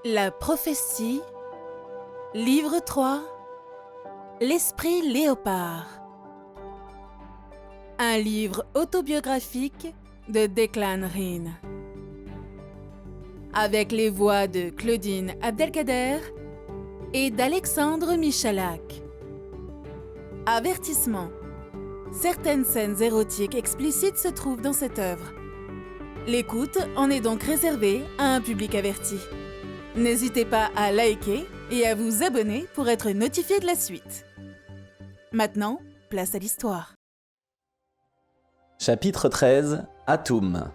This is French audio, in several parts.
La prophétie, livre 3, l'esprit léopard. Un livre autobiographique de Declan Rigne. Avec les voix de Claudine Abdelkader et d'Alexandre Michalak. Avertissement. Certaines scènes érotiques explicites se trouvent dans cette œuvre. L'écoute en est donc réservée à un public averti. N'hésitez pas à liker et à vous abonner pour être notifié de la suite. Maintenant, place à l'histoire. Chapitre 13, Atum.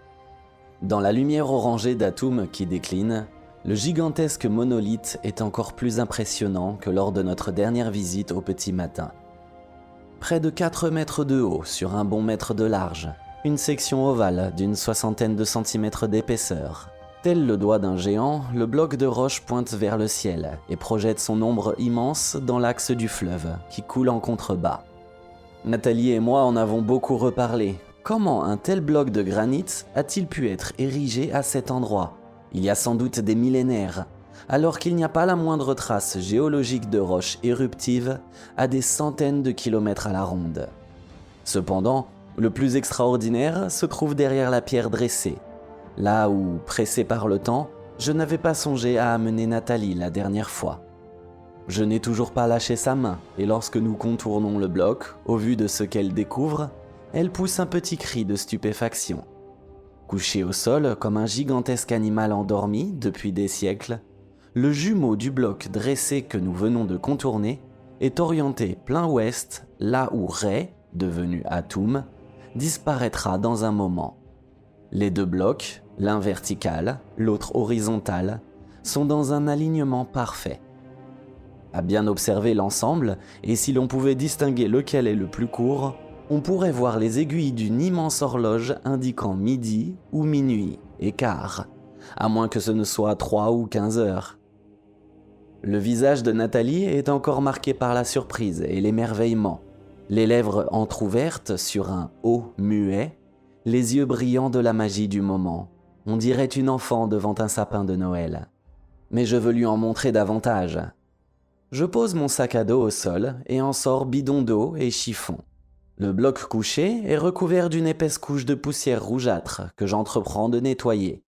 Dans la lumière orangée d'Atum qui décline, le gigantesque monolithe est encore plus impressionnant que lors de notre dernière visite au petit matin. Près de 4 mètres de haut sur un bon mètre de large, une section ovale d'une 60aine de centimètres d'épaisseur. Tel le doigt d'un géant, le bloc de roche pointe vers le ciel et projette son ombre immense dans l'axe du fleuve qui coule en contrebas. Nathalie et moi en avons beaucoup reparlé. Comment un tel bloc de granit a-t-il pu être érigé à cet endroit, il y a sans doute des millénaires, alors qu'il n'y a pas la moindre trace géologique de roches éruptives à des centaines de kilomètres à la ronde. Cependant, le plus extraordinaire se trouve derrière la pierre dressée, là où, pressé par le temps, je n'avais pas songé à amener Nathalie la dernière fois. Je n'ai toujours pas lâché sa main, et lorsque nous contournons le bloc, au vu de ce qu'elle découvre, elle pousse un petit cri de stupéfaction. Couché au sol comme un gigantesque animal endormi depuis des siècles, le jumeau du bloc dressé que nous venons de contourner est orienté plein ouest, là où Ré, devenu Atum, disparaîtra dans un moment. Les deux blocs, l'un vertical, l'autre horizontal, sont dans un alignement parfait. À bien observer l'ensemble, et si l'on pouvait distinguer lequel est le plus court, on pourrait voir les aiguilles d'une immense horloge indiquant midi ou minuit et quart, à moins que ce ne soit 3 ou 15 heures. Le visage de Nathalie est encore marqué par la surprise et l'émerveillement, les lèvres entr'ouvertes sur un « O » muet, les yeux brillants de la magie du moment. On dirait une enfant devant un sapin de Noël. Mais je veux lui en montrer davantage. Je pose mon sac à dos au sol et en sors bidon d'eau et chiffon. Le bloc couché est recouvert d'une épaisse couche de poussière rougeâtre que j'entreprends de nettoyer.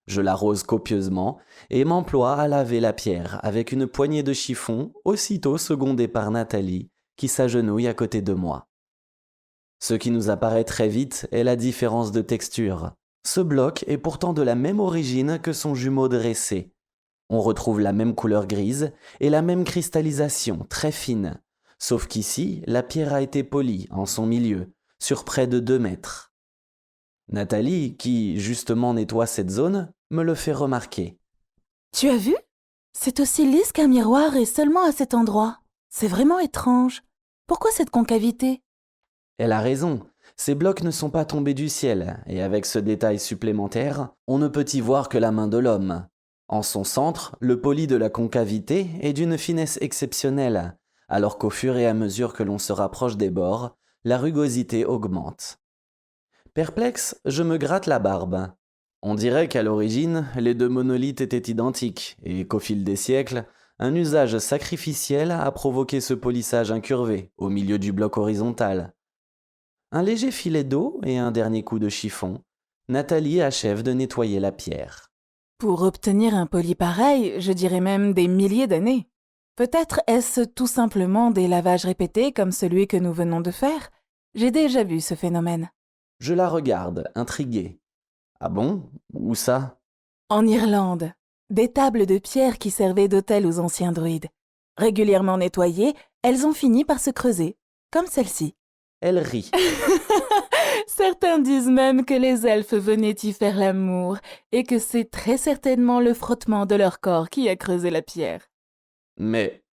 Je l'arrose copieusement et m'emploie à laver la pierre avec une poignée de chiffon aussitôt secondée par Nathalie qui s'agenouille à côté de moi. Ce qui nous apparaît très vite est la différence de texture. Ce bloc est pourtant de la même origine que son jumeau dressé. On retrouve la même couleur grise et la même cristallisation très fine, sauf qu'ici, la pierre a été polie en son milieu, sur près de 2 mètres. Nathalie, qui justement nettoie cette zone, me le fait remarquer. Tu as vu? C'est aussi lisse qu'un miroir et seulement à cet endroit. C'est vraiment étrange. Pourquoi cette concavité? Elle a raison, ces blocs ne sont pas tombés du ciel, et avec ce détail supplémentaire, on ne peut y voir que la main de l'homme. En son centre, le poli de la concavité est d'une finesse exceptionnelle, alors qu'au fur et à mesure que l'on se rapproche des bords, la rugosité augmente. Perplexe, je me gratte la barbe. On dirait qu'à l'origine, les deux monolithes étaient identiques, et qu'au fil des siècles, un usage sacrificiel a provoqué ce polissage incurvé au milieu du bloc horizontal. Un léger filet d'eau et un dernier coup de chiffon, Nathalie achève de nettoyer la pierre. Pour obtenir un poli pareil, je dirais même des milliers d'années. Peut-être est-ce tout simplement des lavages répétés comme celui que nous venons de faire? J'ai déjà vu ce phénomène. Je la regarde, intrigué. Ah bon? Où ça? En Irlande, des tables de pierre qui servaient d'autel aux anciens druides. Régulièrement nettoyées, elles ont fini par se creuser, comme celle-ci. Elle rit. Certains disent même que les elfes venaient y faire l'amour et que c'est très certainement le frottement de leur corps qui a creusé la pierre. Mais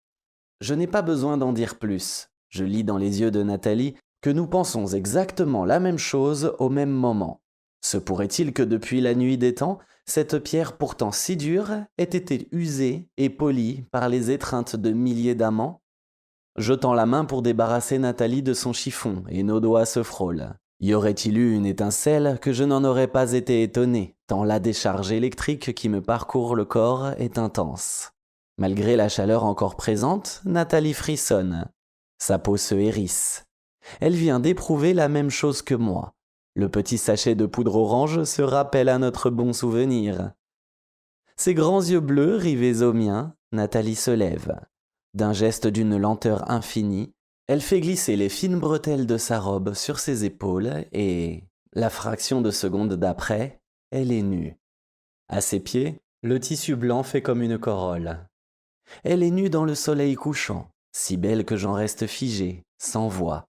je n'ai pas besoin d'en dire plus. Je lis dans les yeux de Nathalie que nous pensons exactement la même chose au même moment. Se pourrait-il que depuis la nuit des temps, cette pierre pourtant si dure ait été usée et polie par les étreintes de milliers d'amants? Je tends la main pour débarrasser Nathalie de son chiffon et nos doigts se frôlent. Y aurait-il eu une étincelle que je n'en aurais pas été étonné, tant la décharge électrique qui me parcourt le corps est intense. Malgré la chaleur encore présente, Nathalie frissonne. Sa peau se hérisse. Elle vient d'éprouver la même chose que moi. Le petit sachet de poudre orange se rappelle à notre bon souvenir. Ses grands yeux bleus rivés aux miens, Nathalie se lève. D'un geste d'une lenteur infinie, elle fait glisser les fines bretelles de sa robe sur ses épaules et, la fraction de seconde d'après, elle est nue. À ses pieds, le tissu blanc fait comme une corolle. Elle est nue dans le soleil couchant, si belle que j'en reste figé, sans voix.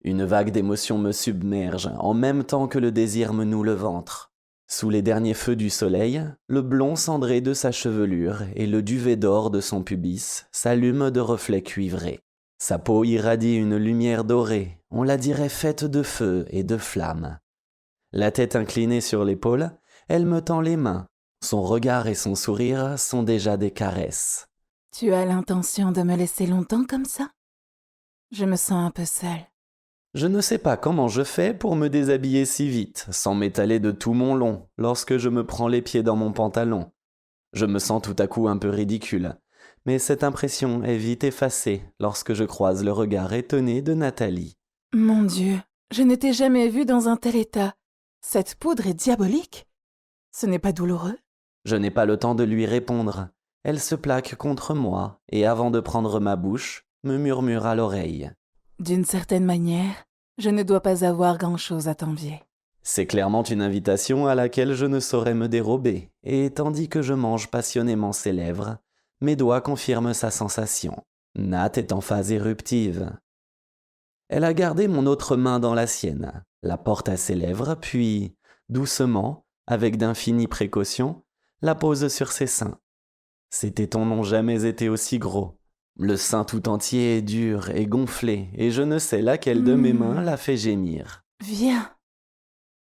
Une vague d'émotions me submerge, en même temps que le désir me noue le ventre. Sous les derniers feux du soleil, le blond cendré de sa chevelure et le duvet d'or de son pubis s'allument de reflets cuivrés. Sa peau irradie une lumière dorée, on la dirait faite de feu et de flammes. La tête inclinée sur l'épaule, elle me tend les mains. Son regard et son sourire sont déjà des caresses. Tu as l'intention de me laisser longtemps comme ça? Je me sens un peu seule. Je ne sais pas comment je fais pour me déshabiller si vite, sans m'étaler de tout mon long, lorsque je me prends les pieds dans mon pantalon. Je me sens tout à coup un peu ridicule, mais cette impression est vite effacée lorsque je croise le regard étonné de Nathalie. Mon Dieu, je ne t'ai jamais vue dans un tel état. Cette poudre est diabolique? Ce n'est pas douloureux? Je n'ai pas le temps de lui répondre. Elle se plaque contre moi et avant de prendre ma bouche, me murmure à l'oreille. D'une certaine manière, je ne dois pas avoir grand-chose à t'envier. C'est clairement une invitation à laquelle je ne saurais me dérober, et tandis que je mange passionnément ses lèvres, mes doigts confirment sa sensation. Nat est en phase éruptive. Elle a gardé mon autre main dans la sienne, la porte à ses lèvres, puis, doucement, avec d'infinies précautions, la pose sur ses seins. Ses tétons n'ont jamais été aussi gros. Le sein tout entier est dur et gonflé, et je ne sais laquelle de mes mains la fait gémir. Viens.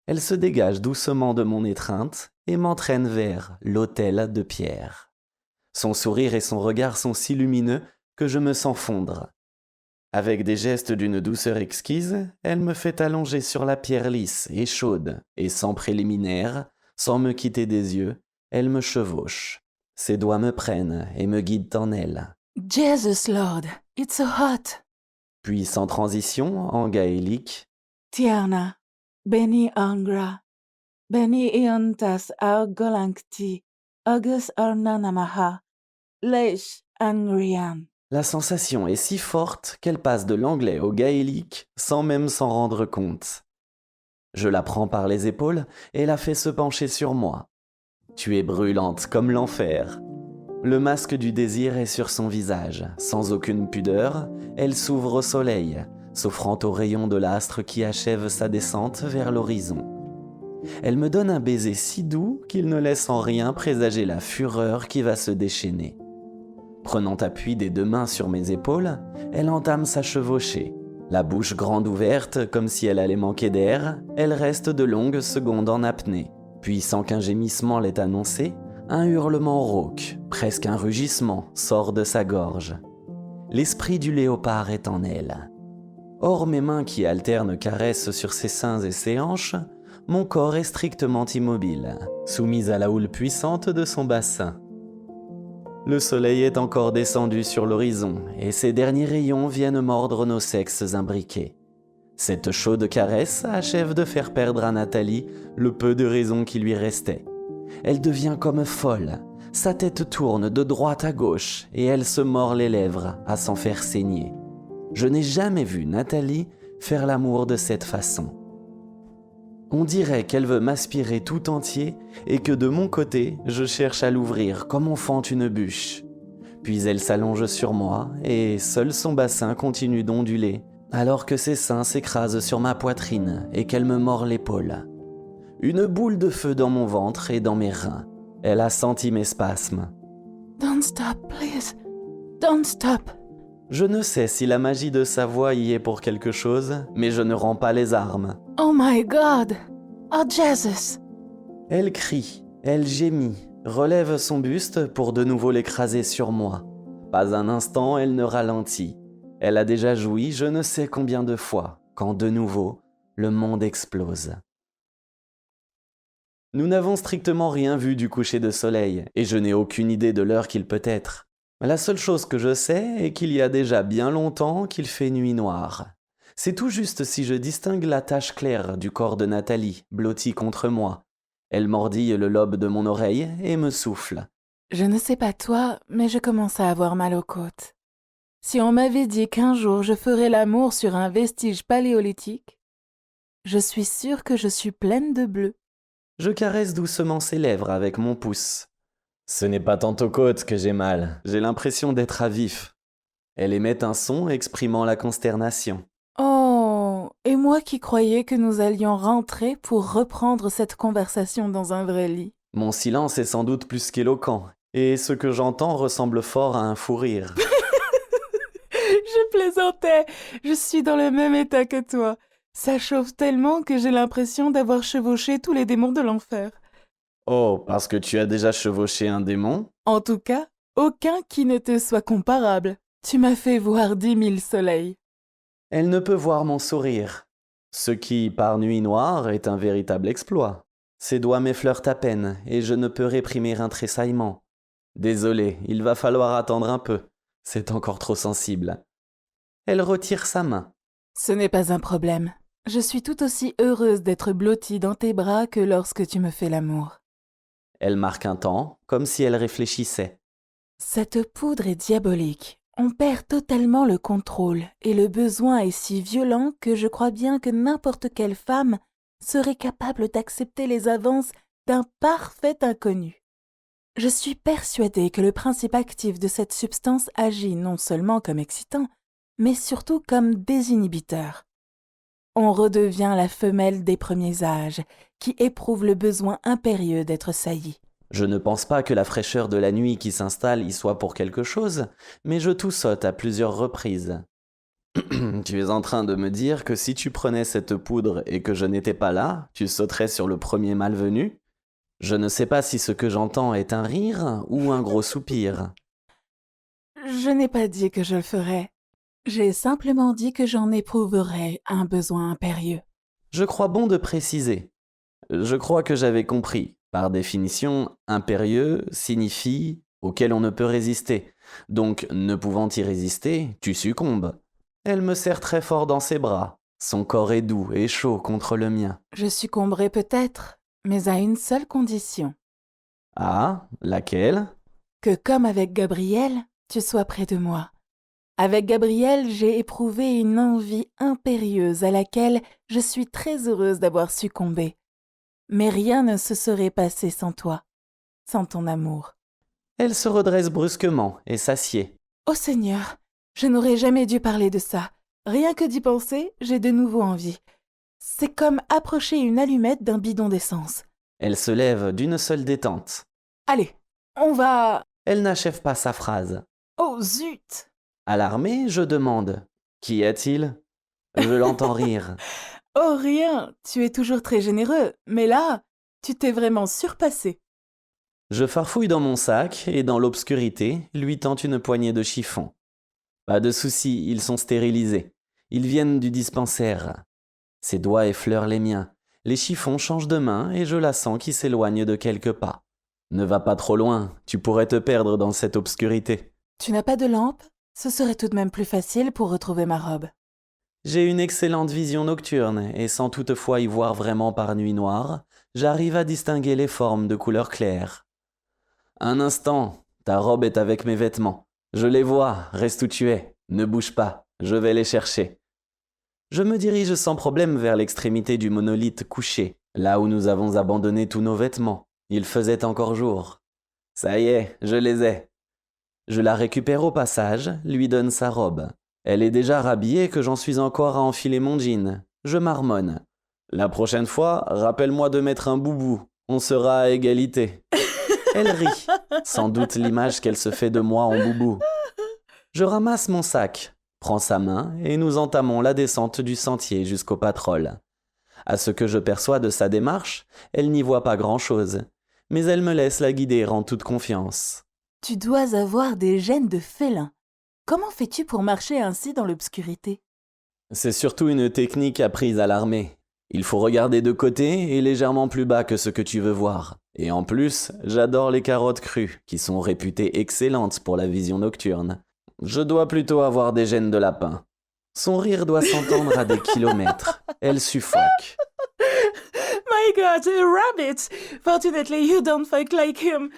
Elle se dégage doucement de mon étreinte et m'entraîne vers l'autel de pierre. Son sourire et son regard sont si lumineux que je me sens fondre. Avec des gestes d'une douceur exquise, elle me fait allonger sur la pierre lisse et chaude, et sans préliminaire, sans me quitter des yeux, elle me chevauche. Ses doigts me prennent et me guident en elle. Jesus Lord, it's so hot. Puis sans transition, en gaélique, Tiana, beni angra, beni iontas au golankti, august arnanamaha, leish angrian. la sensation est si forte qu'elle passe de l'anglais au gaélique sans même s'en rendre compte. Je la prends par les épaules et la fais se pencher sur moi. Tu es brûlante comme l'enfer. Le masque du désir est sur son visage. Sans aucune pudeur, elle s'ouvre au soleil, s'offrant aux rayons de l'astre qui achève sa descente vers l'horizon. Elle me donne un baiser si doux qu'il ne laisse en rien présager la fureur qui va se déchaîner. Prenant appui des deux mains sur mes épaules, elle entame sa chevauchée. La bouche grande ouverte, comme si elle allait manquer d'air, elle reste de longues secondes en apnée. Puis, sans qu'un gémissement l'ait annoncé, un hurlement rauque, presque un rugissement, sort de sa gorge. L'esprit du léopard est en elle. Hors mes mains qui alternent caresses sur ses seins et ses hanches, mon corps est strictement immobile, soumis à la houle puissante de son bassin. Le soleil est encore descendu sur l'horizon et ses derniers rayons viennent mordre nos sexes imbriqués. Cette chaude caresse achève de faire perdre à Nathalie le peu de raison qui lui restait. Elle devient comme folle, sa tête tourne de droite à gauche et elle se mord les lèvres à s'en faire saigner. Je n'ai jamais vu Nathalie faire l'amour de cette façon. On dirait qu'elle veut m'aspirer tout entier et que de mon côté, je cherche à l'ouvrir comme on fend une bûche. Puis elle s'allonge sur moi et seul son bassin continue d'onduler alors que ses seins s'écrasent sur ma poitrine et qu'elle me mord l'épaule. Une boule de feu dans mon ventre et dans mes reins. Elle a senti mes spasmes. Don't stop, please. Don't stop. Je ne sais si la magie de sa voix y est pour quelque chose, mais je ne rends pas les armes. Oh my God. Oh Jesus. Elle crie, elle gémit, relève son buste pour de nouveau l'écraser sur moi. Pas un instant, elle ne ralentit. Elle a déjà joui je ne sais combien de fois, quand de nouveau, le monde explose. Nous n'avons strictement rien vu du coucher de soleil, et je n'ai aucune idée de l'heure qu'il peut être. La seule chose que je sais est qu'il y a déjà bien longtemps qu'il fait nuit noire. C'est tout juste si je distingue la tache claire du corps de Nathalie, blottie contre moi. Elle mordille le lobe de mon oreille et me souffle. Je ne sais pas toi, mais je commence à avoir mal aux côtes. Si on m'avait dit qu'un jour je ferais l'amour sur un vestige paléolithique, je suis sûre que je suis pleine de bleu. Je caresse doucement ses lèvres avec mon pouce. Ce n'est pas tant aux côtes que j'ai mal, j'ai l'impression d'être à vif. Elle émet un son exprimant la consternation. Oh, et moi qui croyais que nous allions rentrer pour reprendre cette conversation dans un vrai lit. Mon silence est sans doute plus qu'éloquent, et ce que j'entends ressemble fort à un fou rire. Je plaisantais, je suis dans le même état que toi. Ça chauffe tellement que j'ai l'impression d'avoir chevauché tous les démons de l'enfer. Oh, parce que tu as déjà chevauché un démon? En tout cas, aucun qui ne te soit comparable. Tu m'as fait voir 10 000 soleils. Elle ne peut voir mon sourire, ce qui, par nuit noire, est un véritable exploit. Ses doigts m'effleurent à peine, et je ne peux réprimer un tressaillement. Désolé, il va falloir attendre un peu. C'est encore trop sensible. Elle retire sa main. Ce n'est pas un problème. Je suis tout aussi heureuse d'être blottie dans tes bras que lorsque tu me fais l'amour. Elle marque un temps, comme si elle réfléchissait. Cette poudre est diabolique. On perd totalement le contrôle, et le besoin est si violent que je crois bien que n'importe quelle femme serait capable d'accepter les avances d'un parfait inconnu. Je suis persuadée que le principe actif de cette substance agit non seulement comme excitant, mais surtout comme désinhibiteur. On redevient la femelle des premiers âges, qui éprouve le besoin impérieux d'être saillie. Je ne pense pas que la fraîcheur de la nuit qui s'installe y soit pour quelque chose, mais je toussote à plusieurs reprises. Tu es en train de me dire que si tu prenais cette poudre et que je n'étais pas là, tu sauterais sur le premier malvenu? Je ne sais pas si ce que j'entends est un rire ou un gros soupir. Je n'ai pas dit que je le ferais. J'ai simplement dit que j'en éprouverais un besoin impérieux. Je crois bon de préciser. Je crois que j'avais compris. Par définition, impérieux signifie auquel on ne peut résister. Donc, ne pouvant y résister, tu succombes. Elle me serre très fort dans ses bras. Son corps est doux et chaud contre le mien. Je succomberai peut-être, mais à une seule condition. Ah, laquelle? Que comme avec Gabriel, tu sois près de moi. Avec Gabriel, j'ai éprouvé une envie impérieuse à laquelle je suis très heureuse d'avoir succombé. Mais rien ne se serait passé sans toi, sans ton amour. Elle se redresse brusquement et s'assied. Oh Seigneur, je n'aurais jamais dû parler de ça. Rien que d'y penser, j'ai de nouveau envie. C'est comme approcher une allumette d'un bidon d'essence. Elle se lève d'une seule détente. Allez, on va... Elle n'achève pas sa phrase. Oh zut! Alarmé, je demande. Qu'y a-t-il? Je l'entends rire. Oh rien, tu es toujours très généreux, mais là, tu t'es vraiment surpassé. Je farfouille dans mon sac et dans l'obscurité, lui tente une poignée de chiffons. Pas de souci, ils sont stérilisés. Ils viennent du dispensaire. Ses doigts effleurent les miens. Les chiffons changent de main et je la sens qui s'éloigne de quelques pas. Ne va pas trop loin, tu pourrais te perdre dans cette obscurité. Tu n'as pas de lampe? Ce serait tout de même plus facile pour retrouver ma robe. J'ai une excellente vision nocturne et sans toutefois y voir vraiment par nuit noire, j'arrive à distinguer les formes de couleur claire. Un instant, ta robe est avec mes vêtements. Je les vois, reste où tu es. Ne bouge pas, je vais les chercher. Je me dirige sans problème vers l'extrémité du monolithe couché, là où nous avons abandonné tous nos vêtements. Il faisait encore jour. Ça y est, je les ai. Je la récupère au passage, lui donne sa robe. Elle est déjà rhabillée que j'en suis encore à enfiler mon jean. Je marmonne. La prochaine fois, rappelle-moi de mettre un boubou. On sera à égalité. Elle rit, sans doute l'image qu'elle se fait de moi en boubou. Je ramasse mon sac, prends sa main et nous entamons la descente du sentier jusqu'au Patrol. À ce que je perçois de sa démarche, elle n'y voit pas grand-chose, mais elle me laisse la guider en toute confiance. Tu dois avoir des gènes de félin. Comment fais-tu pour marcher ainsi dans l'obscurité? C'est surtout une technique apprise à l'armée. Il faut regarder de côté et légèrement plus bas que ce que tu veux voir. Et en plus, j'adore les carottes crues, qui sont réputées excellentes pour la vision nocturne. Je dois plutôt avoir des gènes de lapin. Son rire doit s'entendre à des kilomètres. Elle suffoque. My God, a rabbit! Fortunately, you don't fight like him.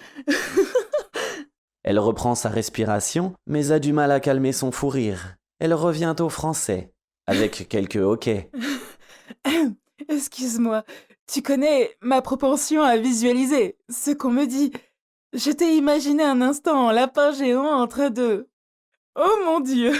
Elle reprend sa respiration, mais a du mal à calmer son fou rire. Elle revient au français, avec quelques hoquets. Excuse-moi, tu connais ma propension à visualiser ce qu'on me dit. Je t'ai imaginé un instant en lapin géant en train de... Oh mon Dieu!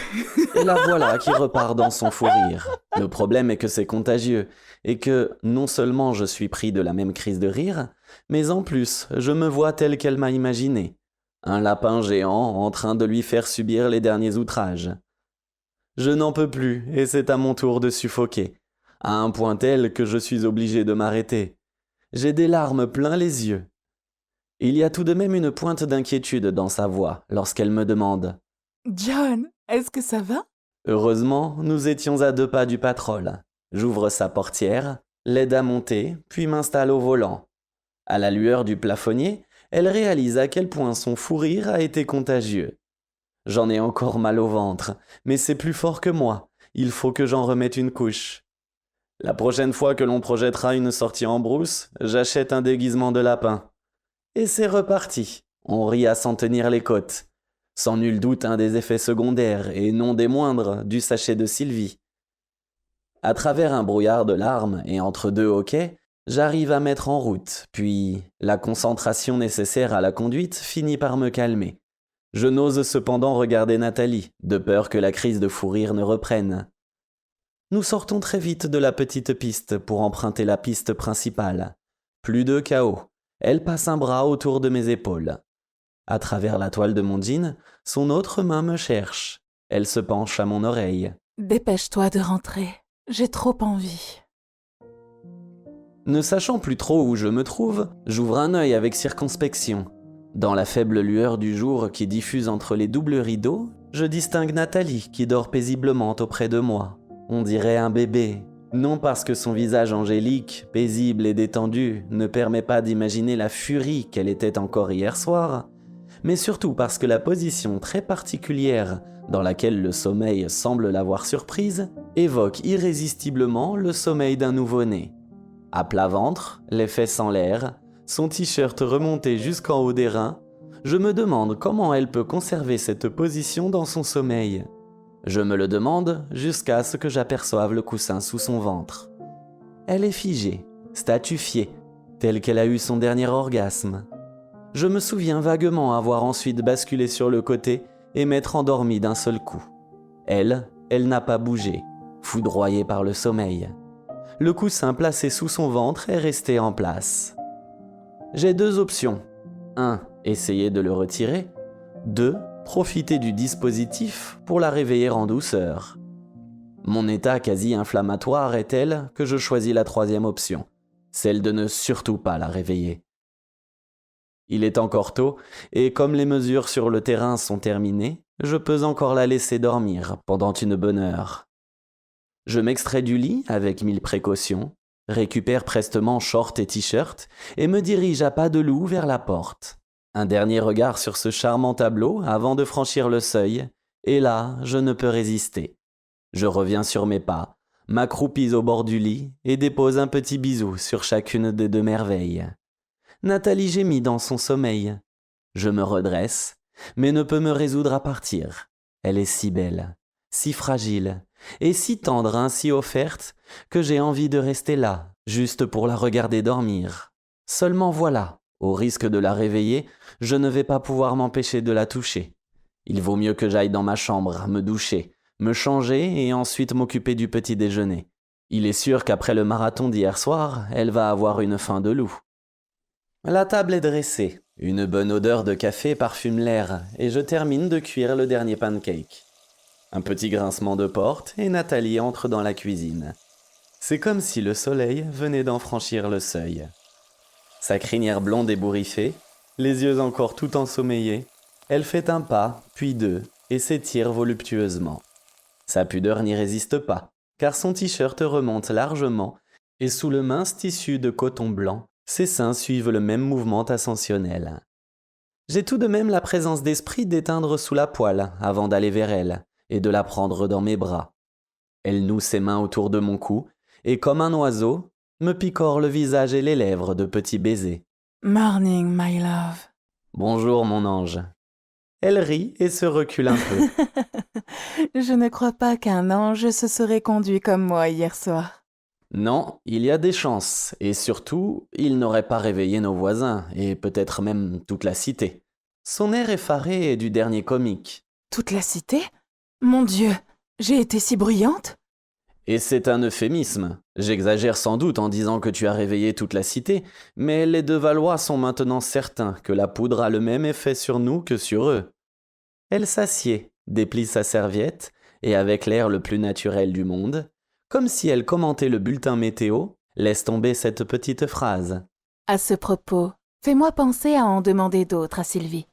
Et la voilà qui repart dans son fou rire. Le problème est que c'est contagieux, et que non seulement je suis pris de la même crise de rire, mais en plus, je me vois tel qu'elle m'a imaginé. Un lapin géant en train de lui faire subir les derniers outrages. Je n'en peux plus, et c'est à mon tour de suffoquer, à un point tel que je suis obligé de m'arrêter. J'ai des larmes plein les yeux. Il y a tout de même une pointe d'inquiétude dans sa voix lorsqu'elle me demande « John, est-ce que ça va? » Heureusement, nous étions à 2 pas du patrol. J'ouvre sa portière, l'aide à monter, puis m'installe au volant. À la lueur du plafonnier, elle réalise à quel point son fou rire a été contagieux. J'en ai encore mal au ventre, mais c'est plus fort que moi. Il faut que j'en remette une couche. La prochaine fois que l'on projettera une sortie en brousse, j'achète un déguisement de lapin. Et c'est reparti. On rit à s'en tenir les côtes. Sans nul doute un des effets secondaires, et non des moindres, du sachet de Sylvie. À travers un brouillard de larmes et entre 2 hoquets, j'arrive à mettre en route, puis la concentration nécessaire à la conduite finit par me calmer. Je n'ose cependant regarder Nathalie, de peur que la crise de fou rire ne reprenne. Nous sortons très vite de la petite piste pour emprunter la piste principale. Plus de chaos. Elle passe un bras autour de mes épaules. À travers la toile de mon jean, son autre main me cherche. Elle se penche à mon oreille. Dépêche-toi de rentrer. J'ai trop envie. Ne sachant plus trop où je me trouve, j'ouvre un œil avec circonspection. Dans la faible lueur du jour qui diffuse entre les doubles rideaux, je distingue Nathalie qui dort paisiblement auprès de moi. On dirait un bébé. Non parce que son visage angélique, paisible et détendu, ne permet pas d'imaginer la furie qu'elle était encore hier soir, mais surtout parce que la position très particulière dans laquelle le sommeil semble l'avoir surprise évoque irrésistiblement le sommeil d'un nouveau-né. À plat ventre, les fesses en l'air, son t-shirt remonté jusqu'en haut des reins, je me demande comment elle peut conserver cette position dans son sommeil. Je me le demande jusqu'à ce que j'aperçoive le coussin sous son ventre. Elle est figée, statufiée, telle qu'elle a eu son dernier orgasme. Je me souviens vaguement avoir ensuite basculé sur le côté et m'être endormi d'un seul coup. Elle n'a pas bougé, foudroyée par le sommeil. Le coussin placé sous son ventre est resté en place. J'ai 2 options. 1. Essayer de le retirer. 2. Profiter du dispositif pour la réveiller en douceur. Mon état quasi inflammatoire est tel que je choisis la 3e option, celle de ne surtout pas la réveiller. Il est encore tôt, et comme les mesures sur le terrain sont terminées, je peux encore la laisser dormir pendant une bonne heure. Je m'extrais du lit avec 1000 précautions, récupère prestement short et t-shirt, et me dirige à pas de loup vers la porte. Un dernier regard sur ce charmant tableau avant de franchir le seuil, et là, je ne peux résister. Je reviens sur mes pas, m'accroupis au bord du lit et dépose un petit bisou sur chacune des 2 merveilles. Nathalie gémit dans son sommeil. Je me redresse, mais ne peux me résoudre à partir. Elle est si belle, si fragile, et si tendre ainsi offerte que j'ai envie de rester là, juste pour la regarder dormir. Seulement voilà, au risque de la réveiller, je ne vais pas pouvoir m'empêcher de la toucher. Il vaut mieux que j'aille dans ma chambre, me doucher, me changer et ensuite m'occuper du petit déjeuner. Il est sûr qu'après le marathon d'hier soir, elle va avoir une faim de loup. La table est dressée, une bonne odeur de café parfume l'air et je termine de cuire le dernier pancake. Un petit grincement de porte et Nathalie entre dans la cuisine. C'est comme si le soleil venait d'en franchir le seuil. Sa crinière blonde ébouriffée, les yeux encore tout ensommeillés, elle fait un pas, puis 2, et s'étire voluptueusement. Sa pudeur n'y résiste pas, car son t-shirt remonte largement et sous le mince tissu de coton blanc, ses seins suivent le même mouvement ascensionnel. J'ai tout de même la présence d'esprit d'éteindre sous la poêle avant d'aller vers elle et de la prendre dans mes bras. Elle noue ses mains autour de mon cou et, comme un oiseau, me picore le visage et les lèvres de petits baisers. Morning, my love. Bonjour, mon ange. Elle rit et se recule un peu. Je ne crois pas qu'un ange se serait conduit comme moi hier soir. Non, il y a des chances, et surtout, il n'aurait pas réveillé nos voisins, et peut-être même toute la cité. Son air effaré est du dernier comique. Toute la cité? Mon Dieu, j'ai été si bruyante? Et c'est un euphémisme. J'exagère sans doute en disant que tu as réveillé toute la cité, mais les deux Valois sont maintenant certains que la poudre a le même effet sur nous que sur eux. Elle s'assied, déplie sa serviette, et avec l'air le plus naturel du monde, comme si elle commentait le bulletin météo, laisse tomber cette petite phrase. À ce propos, fais-moi penser à en demander d'autres à Sylvie.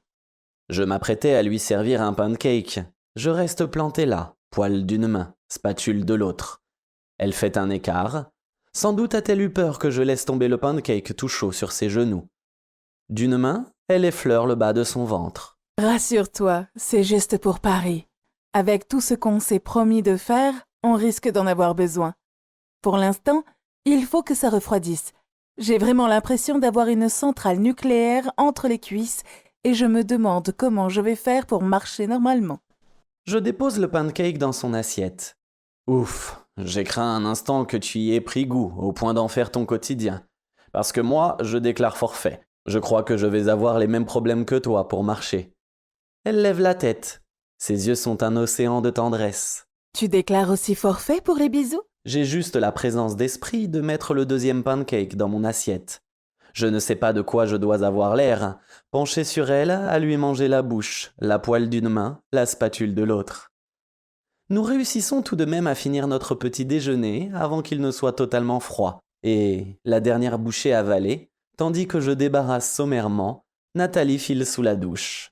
Je m'apprêtais à lui servir un pancake. Je reste planté là, poil d'une main, spatule de l'autre. Elle fait un écart. Sans doute a-t-elle eu peur que je laisse tomber le pancake tout chaud sur ses genoux. D'une main, elle effleure le bas de son ventre. Rassure-toi, c'est juste pour Paris. Avec tout ce qu'on s'est promis de faire, on risque d'en avoir besoin. Pour l'instant, il faut que ça refroidisse. J'ai vraiment l'impression d'avoir une centrale nucléaire entre les cuisses et je me demande comment je vais faire pour marcher normalement. Je dépose le pancake dans son assiette. Ouf, j'ai craint un instant que tu y aies pris goût au point d'en faire ton quotidien. Parce que moi, je déclare forfait. Je crois que je vais avoir les mêmes problèmes que toi pour marcher. Elle lève la tête. Ses yeux sont un océan de tendresse. Tu déclares aussi forfait pour les bisous? J'ai juste la présence d'esprit de mettre le deuxième pancake dans mon assiette. Je ne sais pas de quoi je dois avoir l'air, penché sur elle, à lui manger la bouche, la poêle d'une main, la spatule de l'autre. Nous réussissons tout de même à finir notre petit déjeuner avant qu'il ne soit totalement froid, et, la dernière bouchée avalée, tandis que je débarrasse sommairement, Nathalie file sous la douche.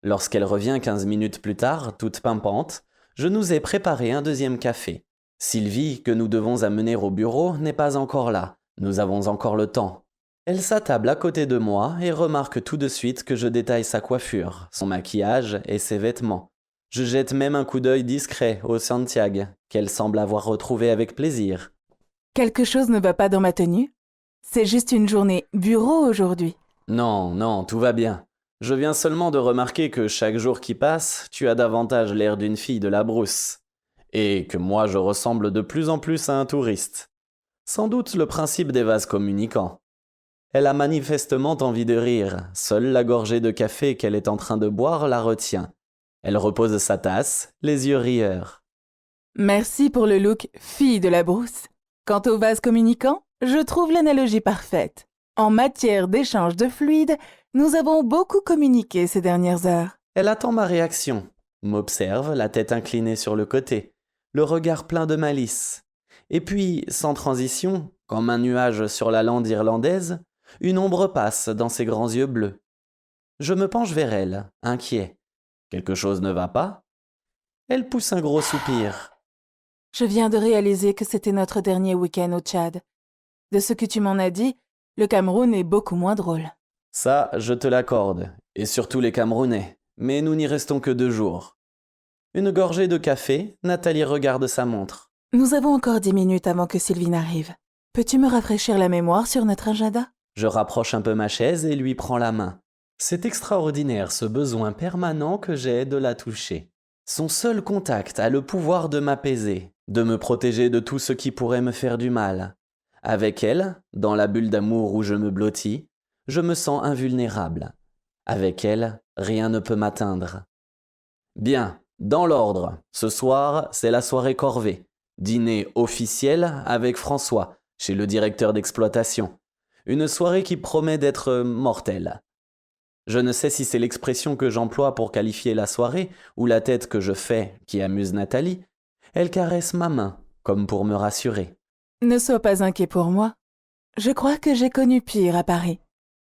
Lorsqu'elle revient 15 minutes plus tard, toute pimpante, je nous ai préparé un deuxième café. Sylvie, que nous devons amener au bureau, n'est pas encore là. Nous avons encore le temps. Elle s'attable à côté de moi et remarque tout de suite que je détaille sa coiffure, son maquillage et ses vêtements. Je jette même un coup d'œil discret au Santiago, qu'elle semble avoir retrouvé avec plaisir. Quelque chose ne va pas dans ma tenue? C'est juste une journée bureau aujourd'hui. Non, tout va bien. Je viens seulement de remarquer que chaque jour qui passe, tu as davantage l'air d'une fille de la brousse. Et que moi je ressemble de plus en plus à un touriste. Sans doute le principe des vases communicants. Elle a manifestement envie de rire, seule la gorgée de café qu'elle est en train de boire la retient. Elle repose sa tasse, les yeux rieurs. Merci pour le look fille de la brousse. Quant au vase communicant, je trouve l'analogie parfaite. En matière d'échange de fluides, nous avons beaucoup communiqué ces dernières heures. Elle attend ma réaction, m'observe, la tête inclinée sur le côté, le regard plein de malice. Et puis, sans transition, comme un nuage sur la lande irlandaise, une ombre passe dans ses grands yeux bleus. Je me penche vers elle, inquiet. Quelque chose ne va pas? Elle pousse un gros soupir. Je viens de réaliser que c'était notre dernier week-end au Tchad. De ce que tu m'en as dit, le Cameroun est beaucoup moins drôle. Ça, je te l'accorde, et surtout les Camerounais, mais nous n'y restons que 2 jours. Une gorgée de café, Nathalie regarde sa montre. Nous avons encore 10 minutes avant que Sylvie n'arrive. Peux-tu me rafraîchir la mémoire sur notre agenda? Je rapproche un peu ma chaise et lui prends la main. C'est extraordinaire ce besoin permanent que j'ai de la toucher. Son seul contact a le pouvoir de m'apaiser, de me protéger de tout ce qui pourrait me faire du mal. Avec elle, dans la bulle d'amour où je me blottis, je me sens invulnérable. Avec elle, rien ne peut m'atteindre. Bien, dans l'ordre, ce soir, c'est la soirée corvée. Dîner officiel avec François, chez le directeur d'exploitation. Une soirée qui promet d'être mortelle. Je ne sais si c'est l'expression que j'emploie pour qualifier la soirée ou la tête que je fais qui amuse Nathalie. Elle caresse ma main, comme pour me rassurer. Ne sois pas inquiet pour moi. Je crois que j'ai connu pire à Paris.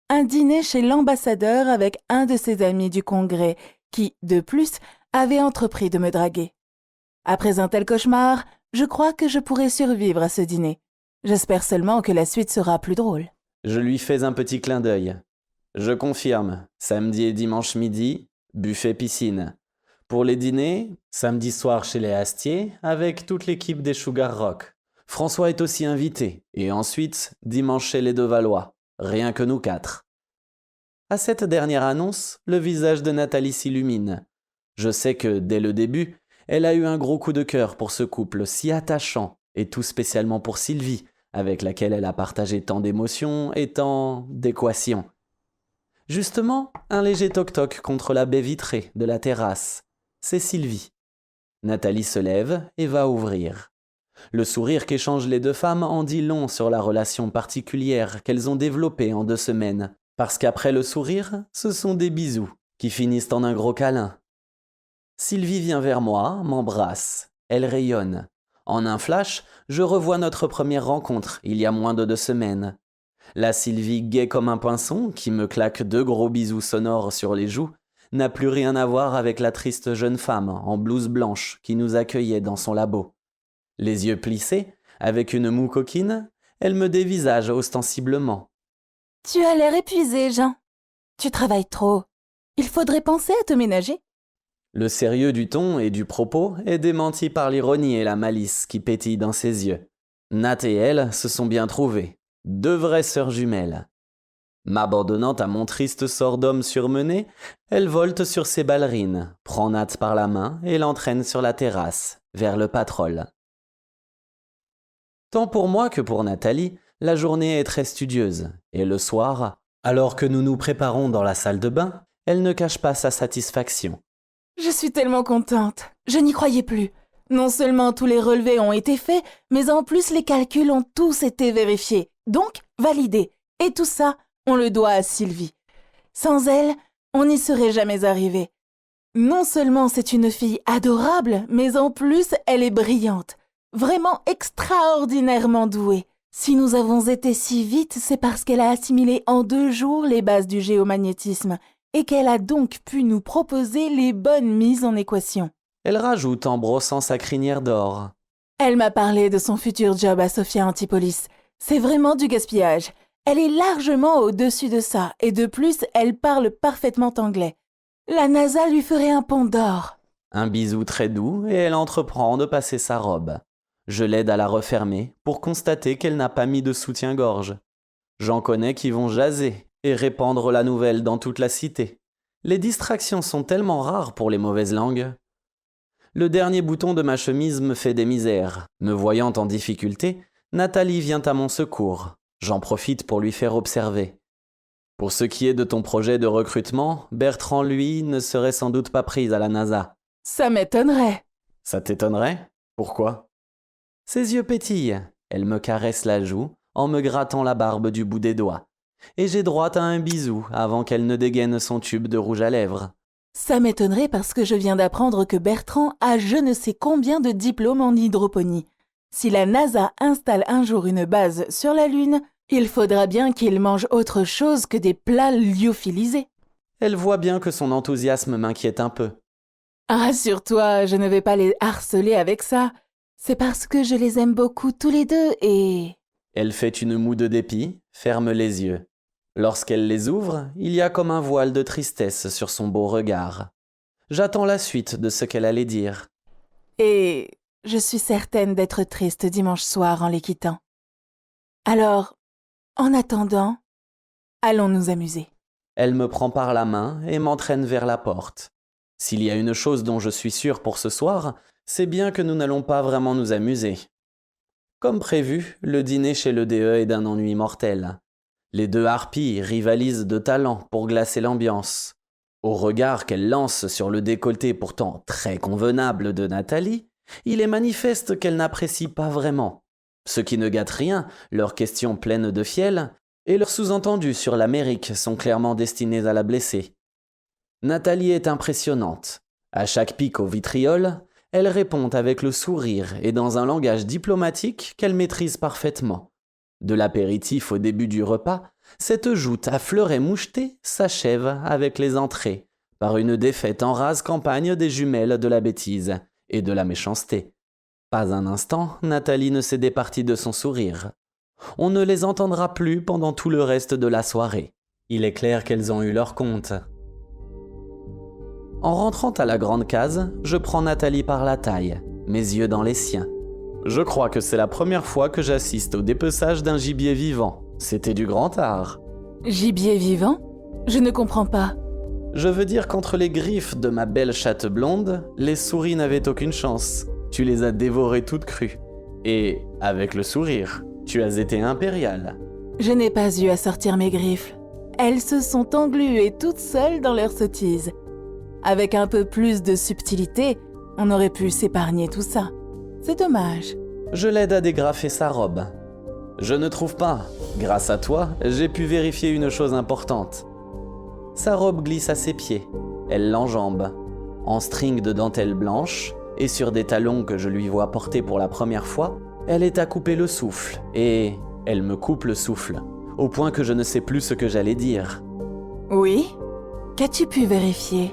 Un dîner chez l'ambassadeur avec un de ses amis du Congrès qui, de plus, avait entrepris de me draguer. Après un tel cauchemar, je crois que je pourrais survivre à ce dîner. J'espère seulement que la suite sera plus drôle. Je lui fais un petit clin d'œil. Je confirme, samedi et dimanche midi, buffet piscine. Pour les dîners, samedi soir chez les Astier, avec toute l'équipe des Sugar Rock. François est aussi invité, et ensuite, dimanche chez les Devalois. Rien que nous 4. À cette dernière annonce, le visage de Nathalie s'illumine. Je sais que, dès le début, elle a eu un gros coup de cœur pour ce couple si attachant, et tout spécialement pour Sylvie, avec laquelle elle a partagé tant d'émotions et tant d'équations. Justement, un léger toc-toc contre la baie vitrée de la terrasse. C'est Sylvie. Nathalie se lève et va ouvrir. Le sourire qu'échangent les deux femmes en dit long sur la relation particulière qu'elles ont développée en 2 semaines. Parce qu'après le sourire, ce sont des bisous qui finissent en un gros câlin. Sylvie vient vers moi, m'embrasse. Elle rayonne. En un flash, je revois notre première rencontre, il y a moins de 2 semaines. La Sylvie gaie comme un pinson, qui me claque 2 gros bisous sonores sur les joues, n'a plus rien à voir avec la triste jeune femme en blouse blanche qui nous accueillait dans son labo. Les yeux plissés, avec une moue coquine, elle me dévisage ostensiblement. « Tu as l'air épuisé, Jean. Tu travailles trop. Il faudrait penser à te ménager. » Le sérieux du ton et du propos est démenti par l'ironie et la malice qui pétillent dans ses yeux. Nat et elle se sont bien trouvés. 2 vraies sœurs jumelles. M'abandonnant à mon triste sort d'homme surmené, elle volte sur ses ballerines, prend Nat par la main et l'entraîne sur la terrasse, vers le Patrol. Tant pour moi que pour Nathalie, la journée est très studieuse, et le soir, alors que nous nous préparons dans la salle de bain, elle ne cache pas sa satisfaction. « Je suis tellement contente. Je n'y croyais plus. Non seulement tous les relevés ont été faits, mais en plus les calculs ont tous été vérifiés. Donc, validés. Et tout ça, on le doit à Sylvie. Sans elle, on n'y serait jamais arrivé. Non seulement c'est une fille adorable, mais en plus, elle est brillante. Vraiment extraordinairement douée. Si nous avons été si vite, c'est parce qu'elle a assimilé en 2 jours les bases du géomagnétisme et qu'elle a donc pu nous proposer les bonnes mises en équation. Elle rajoute en brossant sa crinière d'or. Elle m'a parlé de son futur job à Sophia Antipolis. C'est vraiment du gaspillage. Elle est largement au-dessus de ça, et de plus, elle parle parfaitement anglais. La NASA lui ferait un pont d'or. Un bisou très doux et elle entreprend de passer sa robe. Je l'aide à la refermer pour constater qu'elle n'a pas mis de soutien-gorge. J'en connais qui vont jaser et répandre la nouvelle dans toute la cité. Les distractions sont tellement rares pour les mauvaises langues. Le dernier bouton de ma chemise me fait des misères. Me voyant en difficulté, Nathalie vient à mon secours. J'en profite pour lui faire observer. Pour ce qui est de ton projet de recrutement, Bertrand, lui, ne serait sans doute pas pris à la NASA. Ça m'étonnerait. Ça t'étonnerait ? Pourquoi ? Ses yeux pétillent. Elle me caresse la joue en me grattant la barbe du bout des doigts. Et j'ai droit à un bisou avant qu'elle ne dégaine son tube de rouge à lèvres. Ça m'étonnerait parce que je viens d'apprendre que Bertrand a je ne sais combien de diplômes en hydroponie. Si la NASA installe un jour une base sur la Lune, il faudra bien qu'il mange autre chose que des plats lyophilisés. Elle voit bien que son enthousiasme m'inquiète un peu. Rassure-toi, je ne vais pas les harceler avec ça. C'est parce que je les aime beaucoup tous les deux et... Elle fait une moue de dépit, ferme les yeux. Lorsqu'elle les ouvre, il y a comme un voile de tristesse sur son beau regard. J'attends la suite de ce qu'elle allait dire. Et je suis certaine d'être triste dimanche soir en les quittant. Alors, en attendant, allons nous amuser. Elle me prend par la main et m'entraîne vers la porte. S'il y a une chose dont je suis sûr pour ce soir, c'est bien que nous n'allons pas vraiment nous amuser. Comme prévu, le dîner chez le DE est d'un ennui mortel. Les 2 harpies rivalisent de talent pour glacer l'ambiance. Au regard qu'elle lance sur le décolleté pourtant très convenable de Nathalie, il est manifeste qu'elle n'apprécie pas vraiment. Ce qui ne gâte rien, leurs questions pleines de fiel, et leurs sous-entendus sur l'Amérique sont clairement destinés à la blesser. Nathalie est impressionnante. À chaque pic au vitriol, elle répond avec le sourire et dans un langage diplomatique qu'elle maîtrise parfaitement. De l'apéritif au début du repas, cette joute à fleurets mouchetés s'achève avec les entrées, par une défaite en rase campagne des jumelles de la bêtise et de la méchanceté. Pas un instant, Nathalie ne s'est départie de son sourire. On ne les entendra plus pendant tout le reste de la soirée. Il est clair qu'elles ont eu leur compte. En rentrant à la grande case, je prends Nathalie par la taille, mes yeux dans les siens. Je crois que c'est la première fois que j'assiste au dépeçage d'un gibier vivant. C'était du grand art. Gibier vivant? Je ne comprends pas. Je veux dire qu'entre les griffes de ma belle chatte blonde, les souris n'avaient aucune chance. Tu les as dévorées toutes crues. Et, avec le sourire, tu as été impériale. Je n'ai pas eu à sortir mes griffes. Elles se sont engluées toutes seules dans leur sottise. Avec un peu plus de subtilité, on aurait pu s'épargner tout ça. C'est dommage. Je l'aide à dégrafer sa robe. Je ne trouve pas. Grâce à toi, j'ai pu vérifier une chose importante. Sa robe glisse à ses pieds. Elle l'enjambe. En string de dentelle blanche, et sur des talons que je lui vois porter pour la première fois, elle est à couper le souffle. Et elle me coupe le souffle, au point que je ne sais plus ce que j'allais dire. Oui? Qu'as-tu pu vérifier?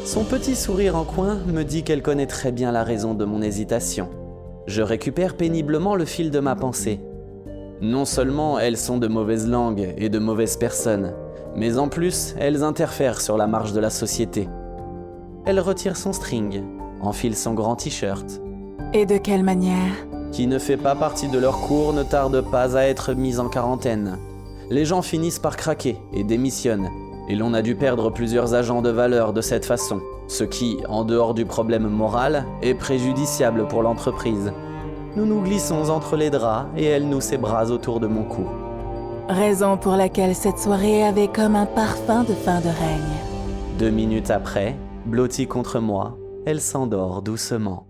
Son petit sourire en coin me dit qu'elle connaît très bien la raison de mon hésitation. Je récupère péniblement le fil de ma pensée. Non seulement elles sont de mauvaises langues et de mauvaises personnes, mais en plus, elles interfèrent sur la marche de la société. Elle retire son string, enfile son grand t-shirt. Et de quelle manière? Qui ne fait pas partie de leur cours ne tarde pas à être mise en quarantaine. Les gens finissent par craquer et démissionnent, et l'on a dû perdre plusieurs agents de valeur de cette façon, ce qui, en dehors du problème moral, est préjudiciable pour l'entreprise. Nous nous glissons entre les draps et elle noue ses bras autour de mon cou. Raison pour laquelle cette soirée avait comme un parfum de fin de règne. 2 minutes après, blottie contre moi, elle s'endort doucement.